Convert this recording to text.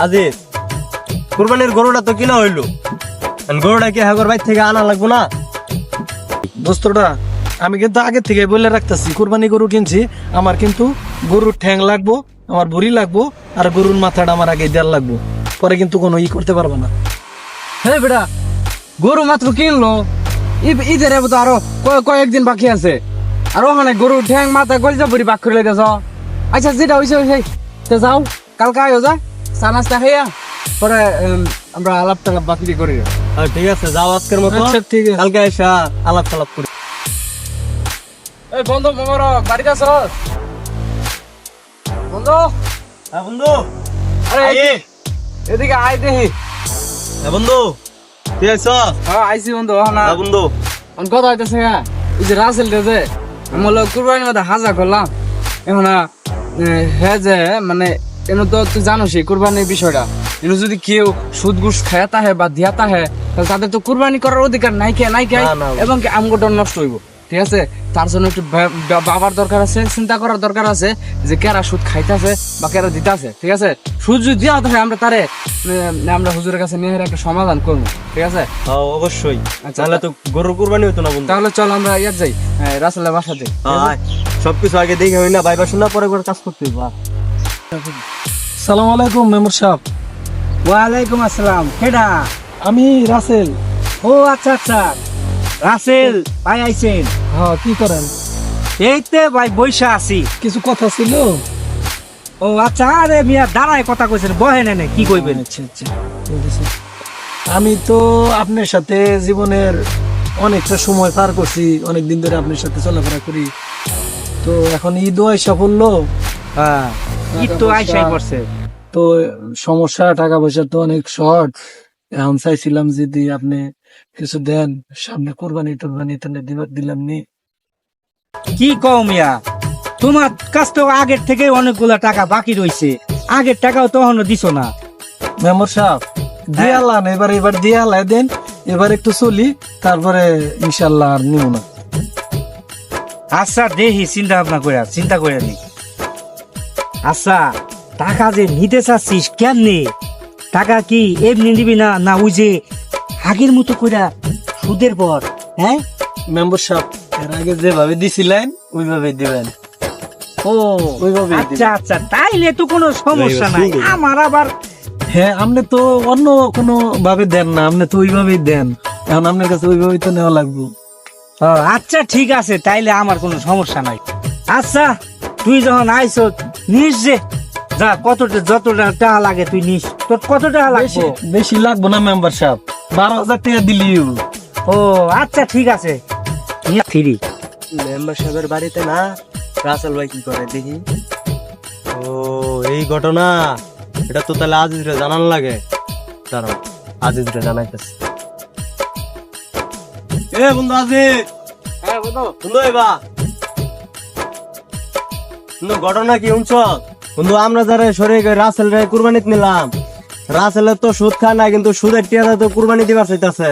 আজিজ, কুরবানির গরুটা তো কিনা হইলো, গরুটা কি হাগর বাইর থেকে আনা লাগবো না? দোস্তটা আমি কিন্তু আগে থেকে বলে রাখতেছি, কুরবানি গরু কিনছি, আমার কিন্তু গরুর ঠ্যাং লাগবো, আমার ভুড়ি লাগবো, আর গরুর মাথাটা আমার আগে দেওয়ার লাগবো, পরে কিন্তু কোনো করতে পারবো না। হ্যাঁ বেটা, গরু মাত্র কিনলো, ঈদের এবার তো আরো কয়েকদিন বাকি আছে, আর ওখানে গরু ঠ্যাং মাথা গলিজা বুড়ি বাক করে লাইতেছ। আচ্ছা যেটা হয়েছে হয়েছে, যাও কালকে আয়ো, যা চা নাস্তা খাইয়া পরে আমরা আলাপ টালাপ বাকি করি। ঠিক আছে, যাও আজকের মতো। আচ্ছা, ঠিক আছে। কালকে এসা আলাপ টালাপ করি। এই বন্ধু মোবারক, বাড়িতে আছো? বন্ধু, হ্যাঁ বন্ধু, আরে এদিকে আয় দেখি। হ্যাঁ বন্ধু, তুই আইছ? হ্যাঁ আইসি বন্ধু। না হ্যাঁ বন্ধু, কথা হইতেছে, হ্যাঁ এই যে রাসেল যে আমার কুরবানির মধ্যে হাজা করলাম, এখন হ্যাঁ যে মানে এনে তো তুই জানোসই কুরবানির বিষয়টা, এনে যদি কেউ সুদ ঘুষ খায় তাহে বা দিয়া তাহে, তাহলে তাদের তো কুরবানি করার অধিকার নাই কে না, না। এবং কি আমগোটা নষ্ট হইব। ঠিক আছে, তার জন্য একটু বাবার দরকার আছে, চিন্তা করার দরকার আছে যে কেরা সুদ খাইতেছে বা কেরা দিতেছে। ঠিক আছে, সুদ যদি দেওয়া হয় আমরা তারে আমরা হুজুরের কাছে নিয়ে একটা সমাধান করবো। ঠিক আছে, হ্যাঁ অবশ্যই। আচ্ছা, তাহলে তো গরুর কুরবানি হইতো না বন্ধু। তাহলে চল আমরা ইয়ার যাই, রাসেলের বাসা যাই। হ্যাঁ, সবকিছু আগে দেখে হই না, ভাইবা শোনা পরে করে কাজ করতে হইব। সালাম আলাইকুম মেম্বার সাহেব। ওয়ালাইকুম আসসালাম। কেডা? আমি রাসেল। ও আচ্ছা আচ্ছা, রাসেল ভাই আইছেন? হ্যাঁ, কি করেন? এইতে ভাই বৈশা আছি। কিছু কথা ছিল? ও আচ্ছা, আরে মিয়া দাঁড়ায় কথা কইছেন, বহেন এনে কি কইবেন? আচ্ছা আচ্ছা, ঠিক আছে। আমি তো আপনার সাথে জীবনের অনেকটা সময় পার করছি, অনেক দিন ধরে আপনার সাথে চলাফেরা করি, তো এখন ঈদ আইসা পড়লো, হ্যাঁ, ঈদ তো আইসাই পড়ছে। তো সমস্যা, টাকা পয়সা তো অনেক শর্ট। এখন চাইছিলাম যদি আপনি কিছু দেন, সামনে কোরবানি টোরবানি তাহলে দিলাম নি। কি কও মিয়া, তোমার কাছ তো আগের থেকে অনেকগুলা টাকা বাকি রইছে, আগের টাকাও তো এখনো দিছো না। মেম্বার সাহেব দিয়ে আল্লাহ এবার দিয়ে আল্লাহ দেন, এবার একটু চলি, তারপরে ইনশাল্লাহ আর নিব না। আচ্ছা দেখি, চিন্তা করে নি। আচ্ছা, টাকা যে নিতে চাচ্ছিস কেমনে? টাকা কি এমনি নিবি না, না ওই যে আগের মতো কইরা সুদের পর? হ্যাঁ মেম্বার সাহেব এর আগে যেভাবে দিছিলেন ওইভাবে দিবেন। ও ওইভাবে আচ্ছা আচ্ছা, তাইলে তো কোনো সমস্যা নাই। আমার আবার হ্যাঁ, আপনি তো অন্য কোনো ভাবে দেন না, আপনি তো ওইভাবেই দেন, এখন আপনার কাছে ওইভাবেই তো নেওয়া লাগবে। ও, আচ্ছা ঠিক আছে, তাইলে আমার কোনো সমস্যা নাই। আচ্ছা তুই যখন আইস নিস, যে যা যতটা টাকা লাগে তুই নিস। তোর কত টাকা লাগবে? বেশি লাগবো না মেম্বার সাহেব, 12,000 টাকা দিলিও। ও আচ্ছা ঠিক আছে, ফ্রি। মেম্বার সাহেবের বাড়িতে না, রাসেল ভাই কি করে দেখি। ও এই ঘটনা, এটা তো তাহলে আজিজরে জানান লাগে। দাঁড়াও, আজিজরে জানাইতেছে। এ বন্ধু আজিজ, হ্যাঁ বন্ধু। বন্ধু এবা বন্ধু, ঘটনা কি শুনছ? বন্ধু আমরা যারা সরে রাসেল রে কুরবানিতে নিলাম, রাসেলের তো সুদ খায় না, কিন্তু সুদের টিয়াটা তো কুরবানি দিবার চাইতেছে।